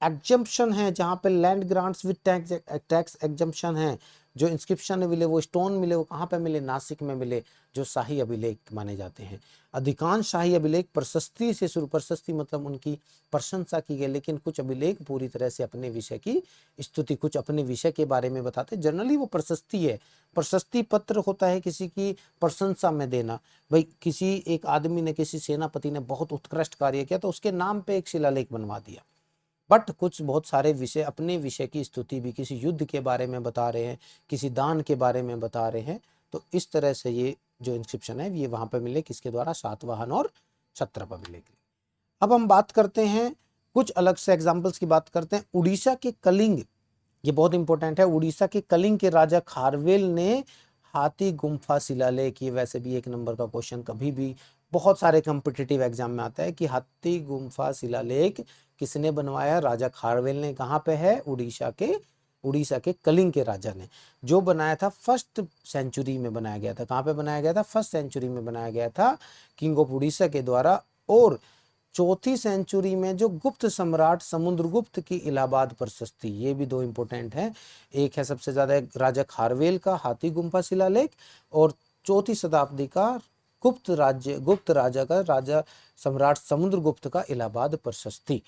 Speaker 1: एग्जम्पशन है, जहां पे land grants with tax exemption है, जो इंस्क्रिप्शन मिले, वो स्टोन मिले, वो कहाँ पे मिले, नासिक में मिले, जो शाही अभिलेख माने जाते हैं। अधिकांश शाही अभिलेख प्रशस्ति से शुरू, प्रशस्ति मतलब उनकी प्रशंसा की गई, लेकिन कुछ अभिलेख पूरी तरह से अपने विषय की स्तुति, कुछ अपने विषय के बारे में बताते। जनरली वो प्रशस्ति है, प्रशस्ति पत्र होता है किसी की प्रशंसा में देना। भाई किसी एक आदमी ने, किसी सेनापति ने बहुत उत्कृष्ट कार्य किया, तो उसके नाम पे एक शिलालेख बनवा दिया। बट कुछ बहुत सारे विषय, अपने विषय की स्तुति भी, किसी युद्ध के बारे में बता रहे हैं, किसी दान के बारे में बता रहे हैं, तो इस तरह से ये जो इंस्क्रिप्शन है, ये वहां पर मिले, किसके द्वारा, सातवाहन और छत्रप अभिलेख। अब हम बात करते हैं कुछ अलग से एग्जाम्पल्स की बात करते हैं। उड़ीसा के कलिंग, ये बहुत इंपॉर्टेंट है, उड़ीसा के कलिंग के राजा खारवेल ने हाथी गुम्फा शिलालेख, ये वैसे भी एक नंबर का क्वेश्चन कभी भी बहुत सारे कॉम्पिटिटिव एग्जाम में आता है कि हाथी गुम्फा शिलालेख किसने बनवाया, राजा खारवेल ने। कहाँ पे है, उड़ीसा के कलिंग के राजा ने, जो बनाया था फर्स्ट सेंचुरी में बनाया गया था। कहाँ पे बनाया गया था, फर्स्ट सेंचुरी में बनाया गया था, किंग ऑफ उड़ीसा के द्वारा। और चौथी सेंचुरी में जो गुप्त सम्राट समुद्रगुप्त की इलाहाबाद प्रशस्ति, ये भी दो इंपॉर्टेंट है। एक है सबसे ज्यादा राजा खारवेल का हाथी गुम्फा शिलालेख, और चौथी शताब्दी का गुप्त राजा का, राजा सम्राट समुद्रगुप्त का इलाहाबाद प्रशस्ति।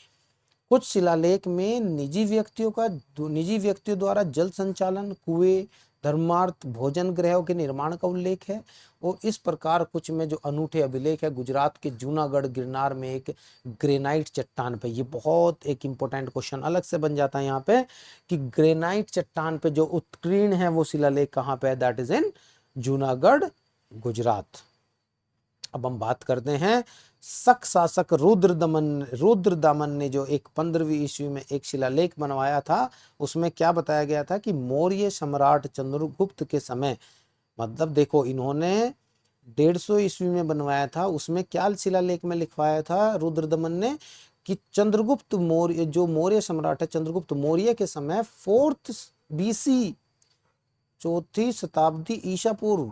Speaker 1: कुछ शिलालेख में निजी व्यक्तियों द्वारा जल संचालन, कुएं, धर्मार्थ, भोजन गृहों के निर्माण का उल्लेख है। और इस प्रकार कुछ में जो अनूठे अभिलेख है, गुजरात के जूनागढ़ गिरनार में एक ग्रेनाइट चट्टान पे, ये बहुत एक इंपॉर्टेंट क्वेश्चन अलग से बन जाता है यहाँ पे, कि ग्रेनाइट चट्टान पे जो उत्कीर्ण है वो शिलालेख कहाँ पे है, that is in Junagadh, Gujarat. अब हम बात करते हैं शक शासक रुद्रदमन ने जो एक 15वीं ईस्वी में एक शिलालेख बनवाया था, उसमें क्या बताया गया था कि मौर्य सम्राट चंद्रगुप्त के समय, मतलब देखो इन्होंने 150 ईस्वी में बनवाया था, उसमें क्या शिलालेख में लिखवाया था रुद्रदमन ने कि चंद्रगुप्त मौर्य, जो मौर्य सम्राट है चंद्रगुप्त मौर्य के समय 4th BC, 4वीं शताब्दी ईसा पूर्व,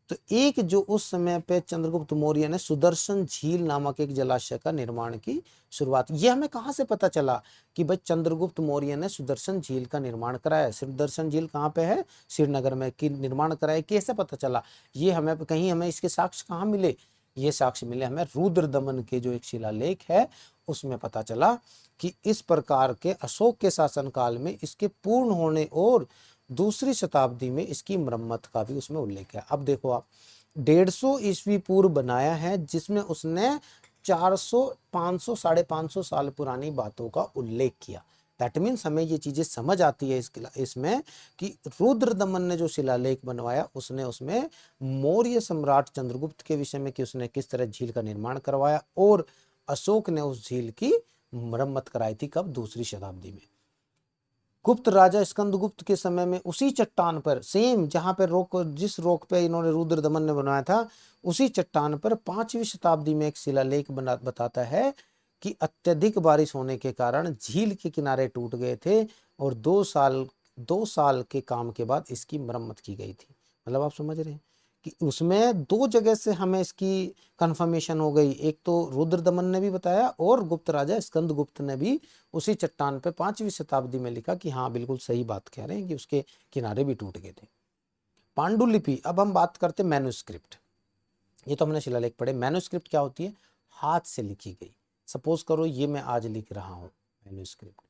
Speaker 1: तो एक जो उस समय पे चंद्रगुप्त मौर्य ने सुदर्शन झील नामक एक जलाशय का निर्माण की शुरुआत। ये हमें कहां से पता चला कि भाई चंद्रगुप्त मौर्य ने सुदर्शन झील का निर्माण कराया? सुदर्शन झील कहाँ पे है? श्रीनगर में। कि निर्माण कराया, कैसे पता चला? ये हमें कहीं, हमें इसके साक्ष्य कहाँ मिले? ये साक्ष्य मिले हमें रुद्रदमन के जो एक शिलालेख है उसमें पता चला कि इस प्रकार के अशोक के शासनकाल में इसके पूर्ण होने और दूसरी शताब्दी में इसकी मरम्मत का भी उसमें उल्लेख है। अब देखो आप, 150 ईस्वी पूर्व बनाया है, जिसमें उसने 400, 500, 550 साल पुरानी बातों का उल्लेख किया। दैट मीन्स हमें ये चीजें समझ आती है इसमें कि रुद्रदमन ने जो शिलालेख बनवाया उसने उसमें मौर्य सम्राट चंद्रगुप्त के विषय में कि उसने किस तरह झील का निर्माण करवाया, और अशोक ने उस झील की मरम्मत कराई थी कब? दूसरी शताब्दी में। गुप्त राजा स्कंदगुप्त के समय में उसी चट्टान पर, सेम जहां पर जिस रोक पे इन्होंने रुद्रदमन ने बनाया था, उसी चट्टान पर 5वीं शताब्दी में एक शिलालेख बताता है कि अत्यधिक बारिश होने के कारण झील के किनारे टूट गए थे और 2 साल के काम के बाद इसकी मरम्मत की गई थी। मतलब आप समझ रहे हैं कि उसमें 2 जगह से हमें इसकी कंफर्मेशन हो गई। एक तो रुद्रदमन ने भी बताया और गुप्त राजा स्कंदगुप्त ने भी उसी चट्टान पे 5वीं शताब्दी में लिखा कि हाँ बिल्कुल सही बात कह रहे हैं कि उसके किनारे भी टूट गए थे। पांडुलिपि। अब हम बात करते हैं मैन्युस्क्रिप्ट। ये तो हमने शिलालेख पढ़े। मैन्युस्क्रिप्ट क्या होती है? हाथ से लिखी गई। सपोज करो ये मैं आज लिख रहा हूं मैन्युस्क्रिप्ट,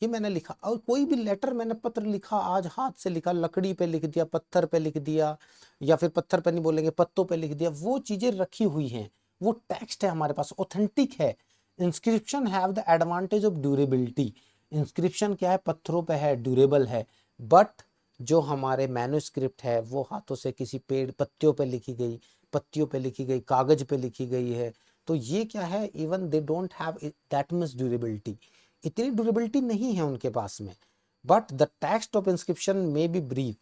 Speaker 1: ये मैंने लिखा, और कोई भी लेटर मैंने पत्र लिखा आज हाथ से लिखा, लकड़ी पे लिख दिया, पत्थर पे लिख दिया, या फिर पत्थर पे नहीं बोलेंगे पत्तों पे लिख दिया, वो चीजें रखी हुई हैं, वो टेक्स्ट है हमारे पास, ऑथेंटिक है। Inscription have the advantage of durability. Inscription क्या है? पत्थरों पे है, ड्यूरेबल है। बट जो हमारे मैन्युस्क्रिप्ट है वो हाथों से किसी पेड़ पत्तियों पे लिखी गई, पत्तियों पे लिखी गई, कागज पे लिखी गई है, तो ये क्या है? Even they don't have that much durability, इतनी ड्यूरेबिलिटी नहीं है उनके पास में। But the text of inscription may be brief.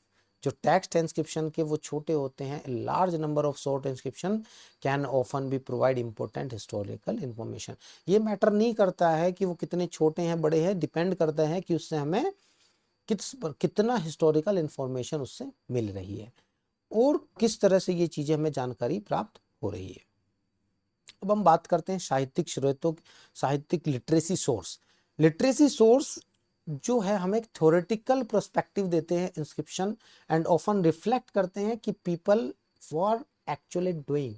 Speaker 1: जो टेक्स्ट है इंस्क्रिप्शन के वो छोटे होते हैं। Large number of short inscription can often be provide important historical information. ये मैटर नहीं करता है कि वो कितने छोटे हैं बड़े हैं, डिपेंड करता है कि उससे हमें कितना हिस्टोरिकल इंफॉर्मेशन उससे मिल रही है और किस तरह से ये चीजें हमें जानकारी प्राप्त हो रही है। अब हम बात करते हैं साहित्यिक स्रोतों, साहित्यिक लिटरेसी सोर्स। लिटरेसी सोर्स जो है हमें एक थ्योरेटिकल पर्सपेक्टिव देते हैं इंस्क्रिप्शन, एंड ऑफन रिफ्लेक्ट करते हैं कि people were actually doing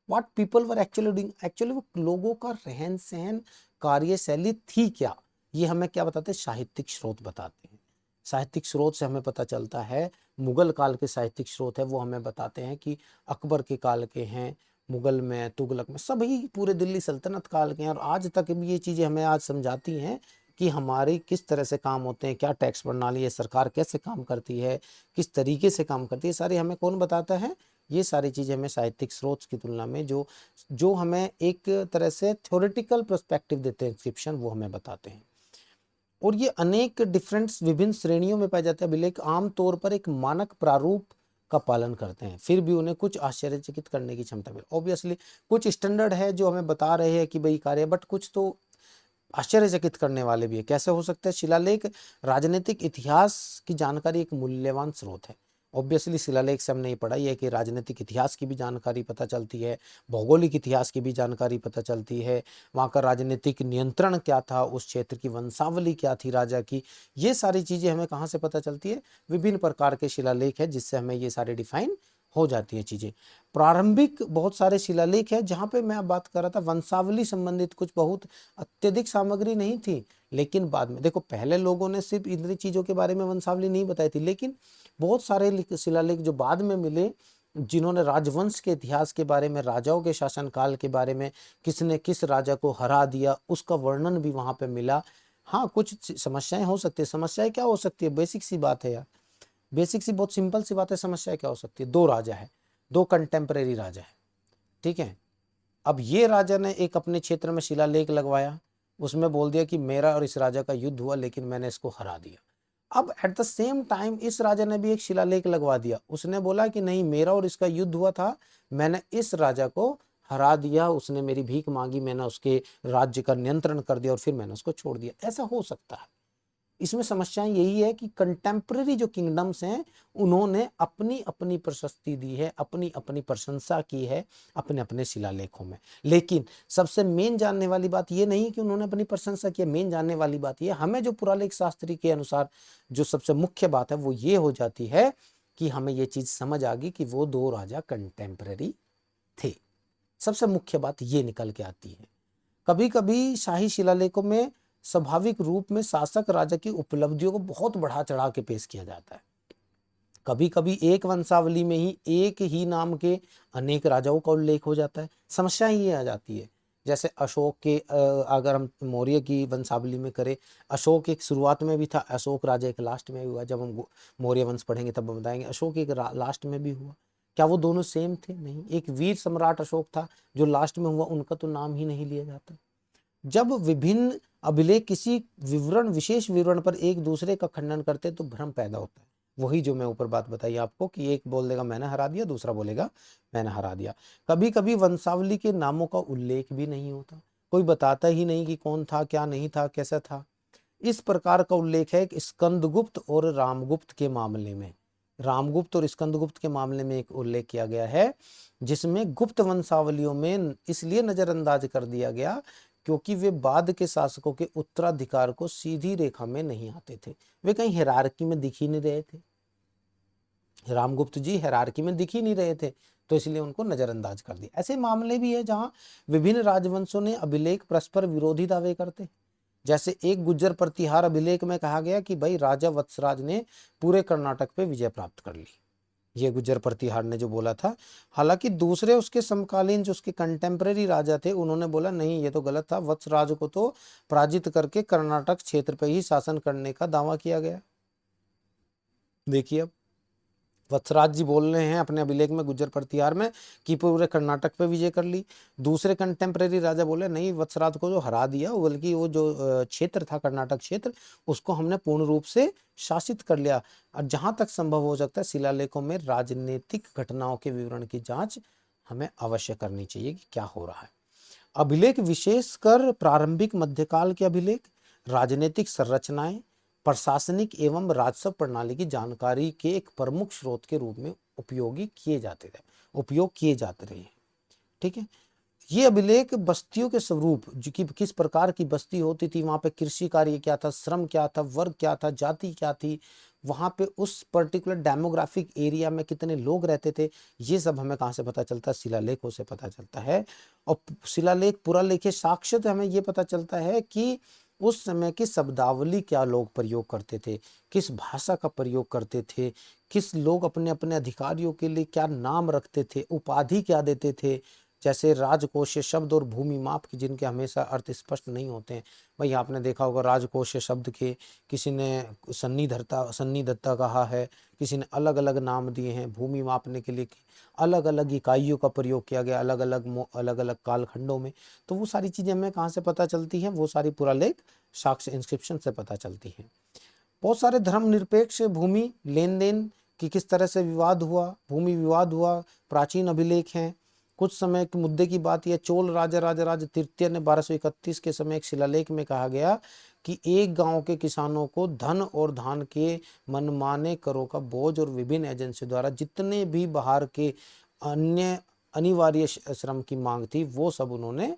Speaker 1: what people were actually doing. Actually वो लोगों का रहन सहन, कार्यशैली थी क्या, ये हमें क्या बताते हैं? साहित्यिक स्रोत बताते हैं। साहित्यिक स्रोत से हमें पता चलता है, मुगल काल के साहित्यिक स्रोत है वो हमें बताते हैं कि अकबर के काल के हैं, मुगल में, तुगलक में, सभी पूरे दिल्ली सल्तनत काल के हैं। और आज तक भी ये चीज़ें हमें आज समझाती हैं कि हमारी किस तरह से काम होते हैं, क्या टैक्स प्रणाली है, सरकार कैसे काम करती है, किस तरीके से काम करती है, सारी हमें कौन बताता है? ये सारी चीज़ें हमें साहित्यिक स्रोत की तुलना में जो जो हमें एक तरह से थ्योरेटिकल पर्सपेक्टिव देते हैं इंस्क्रिप्शन, वो हमें बताते हैं। और ये अनेक डिफरेंट विभिन्न श्रेणियों में पाए जाते हैं। अभिलेख आमतौर पर एक मानक प्रारूप का पालन करते हैं, फिर भी उन्हें कुछ आश्चर्यचकित करने की क्षमता है। ऑब्वियसली कुछ स्टैंडर्ड है जो हमें बता रहे हैं कि भाई कार्य, बट कुछ तो आश्चर्यचकित करने वाले भी है। कैसे हो सकता है? शिलालेख राजनीतिक इतिहास की जानकारी एक मूल्यवान स्रोत है। ऑब्वियसली शिलालेख से हमने ये पढ़ा ही है कि राजनीतिक इतिहास की भी जानकारी पता चलती है, भौगोलिक इतिहास की भी जानकारी पता चलती है, वहाँ का राजनीतिक नियंत्रण क्या था, उस क्षेत्र की वंशावली क्या थी राजा की, ये सारी चीज़ें हमें कहाँ से पता चलती है? विभिन्न प्रकार के शिलालेख है जिससे हमें ये सारे डिफाइन हो जाती है चीज़ें। प्रारंभिक बहुत सारे शिलालेख है जहाँ पे मैं बात कर रहा था वंशावली संबंधित कुछ बहुत अत्यधिक सामग्री नहीं थी, लेकिन बाद में देखो पहले लोगों ने सिर्फ इतनी चीज़ों के बारे में वंशावली नहीं बताई थी, लेकिन बहुत सारे शिलालेख जो बाद में मिले जिन्होंने राजवंश के इतिहास के बारे में, राजाओं के शासनकाल के बारे में, किसने किस राजा को हरा दिया उसका वर्णन भी वहाँ पे मिला। हाँ कुछ समस्याएं हो सकती है। समस्याएं क्या हो सकती है? बेसिक सी बात है यार, बेसिक सी बहुत सिंपल सी बात है। समस्या क्या हो सकती है? 2 राजा है, दो कंटेम्परेरी राजा है, ठीक है। अब ये राजा ने एक अपने क्षेत्र में शिलालेख लगवाया, उसमें बोल दिया कि मेरा और इस राजा का युद्ध हुआ लेकिन मैंने इसको हरा दिया। अब एट द सेम टाइम इस राजा ने भी एक शिलालेख लगवा दिया, उसने बोला कि नहीं, मेरा और इसका युद्ध हुआ था, मैंने इस राजा को हरा दिया, उसने मेरी भीख मांगी, मैंने उसके राज्य का नियंत्रण कर दिया और फिर मैंने उसको छोड़ दिया। ऐसा हो सकता है। इसमें समस्या यही है कि कंटेम्पररी जो किंगडम्स हैं उन्होंने अपनी अपनी प्रशस्ति दी है, अपनी अपनी प्रशंसा की है अपने अपने शिलालेखों में। लेकिन सबसे मेन जानने वाली बात ये नहीं कि उन्होंने अपनी प्रशंसा की, मेन जानने वाली बात ये, हमें जो पुरालेख शास्त्री के अनुसार जो सबसे मुख्य बात है वो ये हो जाती है कि हमें ये चीज समझ आ गई कि वो दो राजा कंटेम्पररी थे। सबसे मुख्य बात ये निकल के आती है। कभी कभी शाही शिलालेखों में स्वाभाविक रूप में शासक राजा की उपलब्धियों को बहुत बढ़ा चढ़ा के पेश किया जाता है। कभी कभी एक वंशावली में ही एक ही नाम के अनेक राजाओं का उल्लेख हो जाता है। समस्या ये आ जाती है, जैसे अशोक के अगर हम मौर्य की वंशावली में करें, अशोक एक शुरुआत में भी था, अशोक राजा एक लास्ट में भी हुआ। जब हम मौर्य वंश पढ़ेंगे तब बताएंगे अशोक एक लास्ट में भी हुआ। क्या वो दोनों सेम थे? नहीं। एक वीर सम्राट अशोक था जो लास्ट में हुआ, उनका तो नाम ही नहीं लिया जाता। जब विभिन्न अभिलेख किसी विवरण, विशेष विवरण पर एक दूसरे का खंडन करते तो भ्रम पैदा होता है। वही जो मैं ऊपर बात बताई आपको कि एक बोल देगा मैंने हरा दिया, दूसरा बोलेगा मैंने हरा दिया। कभी कभी वंशावली के नामों का उल्लेख भी नहीं होता, कोई बताता ही नहीं कि कौन था, क्या नहीं था, कैसा था। इस प्रकार का उल्लेख है कि स्कंदगुप्त और रामगुप्त के मामले में, रामगुप्त और स्कंदगुप्त के मामले में एक उल्लेख किया गया है, जिसमें गुप्त वंशावलियों में इसलिए नजरअंदाज कर दिया गया क्योंकि वे बाद के शासकों के उत्तराधिकार को सीधी रेखा में नहीं आते थे, वे कहीं हिरार्की में दिख ही नहीं रहे थे। रामगुप्त जी हिरार्की में दिख ही नहीं रहे थे, तो इसलिए उनको नजरअंदाज कर दिया। ऐसे मामले भी है जहां विभिन्न राजवंशों ने अभिलेख परस्पर विरोधी दावे करते। जैसे एक गुज्जर प्रतिहार अभिलेख में कहा गया कि भाई राजा वत्सराज ने पूरे कर्नाटक पे विजय प्राप्त कर ली, ये गुज्जर प्रतिहार ने जो बोला था। हालांकि दूसरे उसके समकालीन जो उसके कंटेम्पररी राजा थे उन्होंने बोला नहीं, ये तो गलत था, वत्सराज को तो पराजित करके कर्नाटक क्षेत्र पे ही शासन करने का दावा किया गया। देखिए अब वत्सराज जी बोल रहे हैं अपने अभिलेख में गुज्जर प्रतिहार में कि पूरे कर्नाटक पे विजय कर ली। दूसरे कंटेम्पररी राजा बोले नहीं, वत्सराज को जो हरा दिया, बल्कि वो जो क्षेत्र था कर्नाटक क्षेत्र, उसको हमने पूर्ण रूप से शासित कर लिया। और जहां तक संभव हो सकता है शिलालेखों में राजनीतिक घटनाओं के विवरण की जांच हमें अवश्य करनी चाहिए कि क्या हो रहा है। अभिलेख, विशेषकर प्रारंभिक मध्यकाल के अभिलेख, राजनीतिक संरचनाएं, प्रशासनिक एवं राजस्व प्रणाली की जानकारी के एक प्रमुख स्रोत के रूप में उपयोग किए जाते रहे हैं। ठीक है। ये अभिलेख बस्तियों के स्वरूप, जो कि किस प्रकार की बस्ती होती थी, वहां पे कृषि कार्य क्या था, श्रम क्या था, वर्ग क्या था, जाति क्या थी, वहां पे उस पर्टिकुलर डेमोग्राफिक एरिया में कितने लोग रहते थे, ये सब हमें कहाँ से पता चलता है? शिलालेखों से पता चलता है। और शिलालेख, पुरालेखे साक्ष्य से हमें ये पता चलता है कि उस समय की शब्दावली क्या लोग प्रयोग करते थे, किस भाषा का प्रयोग करते थे, किस लोग अपने अपने अधिकारियों के लिए क्या नाम रखते थे, उपाधि क्या देते थे। जैसे राजकोषीय शब्द और भूमि माप के जिनके हमेशा अर्थ स्पष्ट नहीं होते हैं। भाई आपने देखा होगा राजकोषीय शब्द के किसी ने सन्निधत्ता कहा है, किसी ने अलग अलग नाम दिए हैं। भूमि मापने के लिए अलग अलग इकाइयों का प्रयोग किया गया, अलग अलग कालखंडों में। तो वो सारी चीज़ें हमें कहाँ से पता चलती हैं? वो सारी पुरालेख साक्ष्य इंस्क्रिप्शन से पता चलती हैं। बहुत सारे धर्मनिरपेक्ष भूमि लेन देन की किस तरह से विवाद हुआ, भूमि विवाद हुआ, प्राचीन अभिलेख हैं। कुछ समय के मुद्दे की बात यह, चोल राजा राजराज तृतीय ने 1231 के समय एक शिलालेख में कहा गया कि एक गांव के किसानों को धन और धान के मनमाने करों का बोझ और विभिन्न एजेंसी द्वारा जितने भी बाहर के अन्य अनिवार्य श्रम की मांग थी वो सब उन्होंने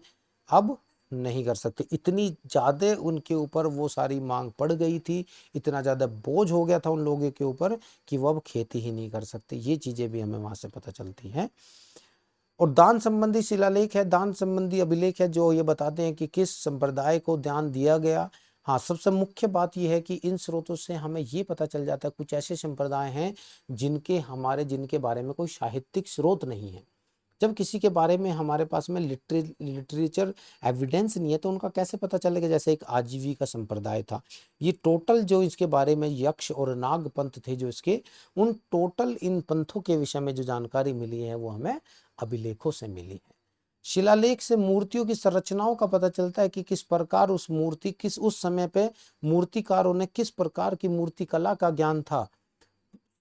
Speaker 1: अब नहीं कर सकते। इतनी ज़्यादा उनके ऊपर वो सारी मांग पड़ गई थी, इतना ज़्यादा बोझ हो गया था उन लोगों के ऊपर कि वो अब खेती ही नहीं कर सकते। ये चीज़ें भी हमें वहाँ से पता चलती हैं। और दान संबंधी शिलालेख है, दान संबंधी अभिलेख है जो ये बताते हैं कि किस संप्रदाय को दान दिया गया। हाँ, सबसे मुख्य बात यह है कि इन स्रोतों से हमें ये पता चल जाता है कुछ ऐसे संप्रदाय हैं जिनके बारे में कोई साहित्यिक स्रोत नहीं है। जब किसी के बारे में हमारे पास में लिटरेचर एविडेंस नहीं है तो उनका कैसे पता चलेगा। जैसे एक आजीविका संप्रदाय था, ये टोटल जो इसके बारे में यक्ष और नाग पंथ थे जो इसके, उन टोटल इन पंथों के विषय में जो जानकारी मिली है वो हमें अभिलेखों से मिली है। शिलालेख से मूर्तियों की संरचनाओं का पता चलता है कि किस प्रकार उस मूर्ति किस उस समय पे मूर्तिकारों ने किस प्रकार की मूर्ति कला का ज्ञान था,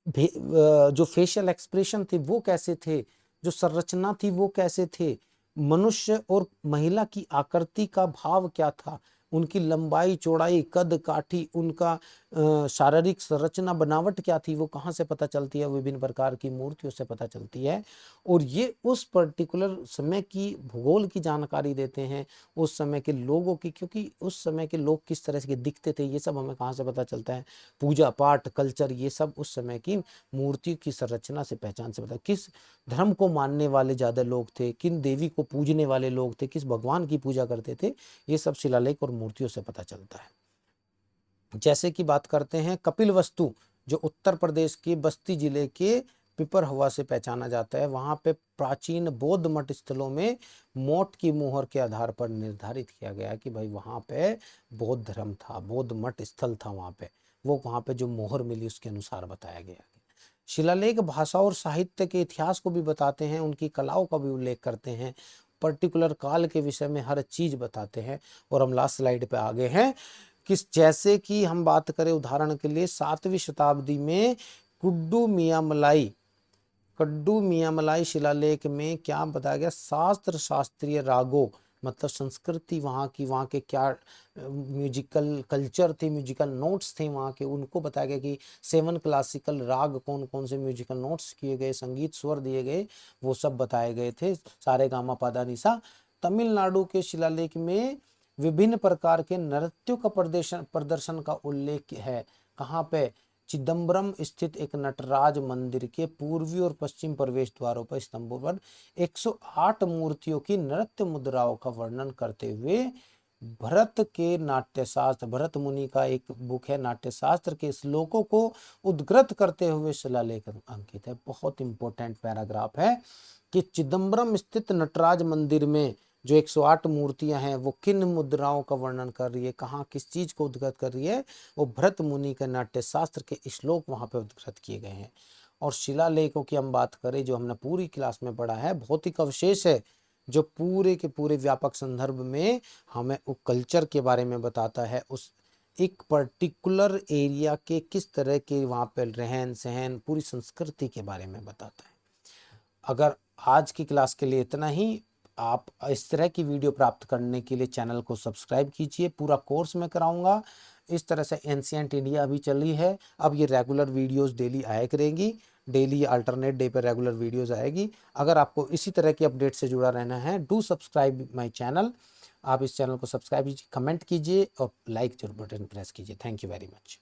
Speaker 1: जो फेशियल एक्सप्रेशन थे वो कैसे थे, जो संरचना थी वो कैसे थे, मनुष्य और महिला की आकृति का भाव क्या था, उनकी लंबाई चौड़ाई कद काठी, उनका शारीरिक संरचना बनावट क्या थी, वो कहाँ से पता चलती है, विभिन्न प्रकार की मूर्तियों से पता चलती है। और ये उस पर्टिकुलर समय की भूगोल की जानकारी देते हैं, उस समय के लोगों की, क्योंकि उस समय के लोग किस तरह के दिखते थे ये सब हमें कहाँ से पता चलता है, पूजा पाठ कल्चर, ये सब उस समय की मूर्ति की संरचना से पहचान से पता, किस धर्म को मानने वाले ज्यादा लोग थे, किन देवी को पूजने वाले लोग थे, किस भगवान की पूजा करते थे, ये सब शिलालेख और मूर्तियों से पता चलता है। जैसे कि बात करते हैं कपिल वस्तु, जो उत्तर प्रदेश के बस्ती जिले के पिपर हवा से पहचाना जाता है। वहां पे प्राचीन बौद्ध मठ स्थलों में मोट की मोहर के आधार पर निर्धारित किया गया कि भाई वहां पे बौद्ध धर्म था, बौद्ध मठ स्थल था वहां पे, वो वहां पे जो मोहर मिली उसके अनुसार बताया गया। शिलालेख भाषा और साहित्य के इतिहास को भी बताते हैं, उनकी कलाओं का भी उल्लेख करते हैं, पर्टिकुलर काल के विषय में हर चीज बताते हैं। और हम लास्ट स्लाइड पे आगे हैं, किस जैसे कि हम बात करें उदाहरण के लिए 7वीं शताब्दी में कड्डू मियामलाई शिलालेख में क्या बताया गया, शास्त्रीय रागों, मतलब संस्कृति वहाँ की, वहाँ के क्या म्यूजिकल कल्चर थे, म्यूजिकल नोट्स थे वहाँ के, उनको बताया गया कि 7 क्लासिकल राग कौन कौन से म्यूजिकल नोट्स किए गए, संगीत स्वर दिए गए, वो सब बताए गए थे, सारे गामा पादा निसा। तमिलनाडु के शिलालेख में विभिन्न प्रकार के नृत्यों का प्रदर्शन का उल्लेख है। कहाँ पे, चिदम्बरम स्थित एक नटराज मंदिर के पूर्वी और पश्चिम प्रवेश द्वारों पर स्तंभों पर 108 मूर्तियों की नृत्य मुद्राओं का वर्णन करते हुए भरत के नाट्यशास्त्र, भरत मुनि का एक बुक है नाट्यशास्त्र के श्लोकों को उद्धृत करते हुए शिलालेख अंकित है। बहुत इंपॉर्टेंट पैराग्राफ है कि चिदम्बरम स्थित नटराज मंदिर में जो 108 मूर्तियां हैं वो किन मुद्राओं का वर्णन कर रही है, कहाँ किस चीज को उद्धृत कर रही है, वो भरत मुनि के नाट्य शास्त्र के श्लोक वहां पे उद्धृत किए गए हैं। और शिलालेखों की हम बात करें जो हमने पूरी क्लास में पढ़ा है, भौतिक अवशेष है जो पूरे के पूरे व्यापक संदर्भ में हमें वो कल्चर के बारे में बताता है, उस एक पर्टिकुलर एरिया के किस तरह के वहां पे रहन सहन, पूरी संस्कृति के बारे में बताता है। अगर आज की क्लास के लिए इतना ही, आप इस तरह की वीडियो प्राप्त करने के लिए चैनल को सब्सक्राइब कीजिए। पूरा कोर्स मैं कराऊंगा। इस तरह से एंशिएंट इंडिया अभी चल रही है, अब ये रेगुलर वीडियोस डेली आया करेंगी, डेली अल्टरनेट डे पर रेगुलर वीडियोस आएगी। अगर आपको इसी तरह की अपडेट से जुड़ा रहना है, डू सब्सक्राइब माय चैनल। आप इस चैनल को सब्सक्राइब कीजिए, कमेंट कीजिए और लाइक जरूर बटन प्रेस कीजिए। Thank you very much.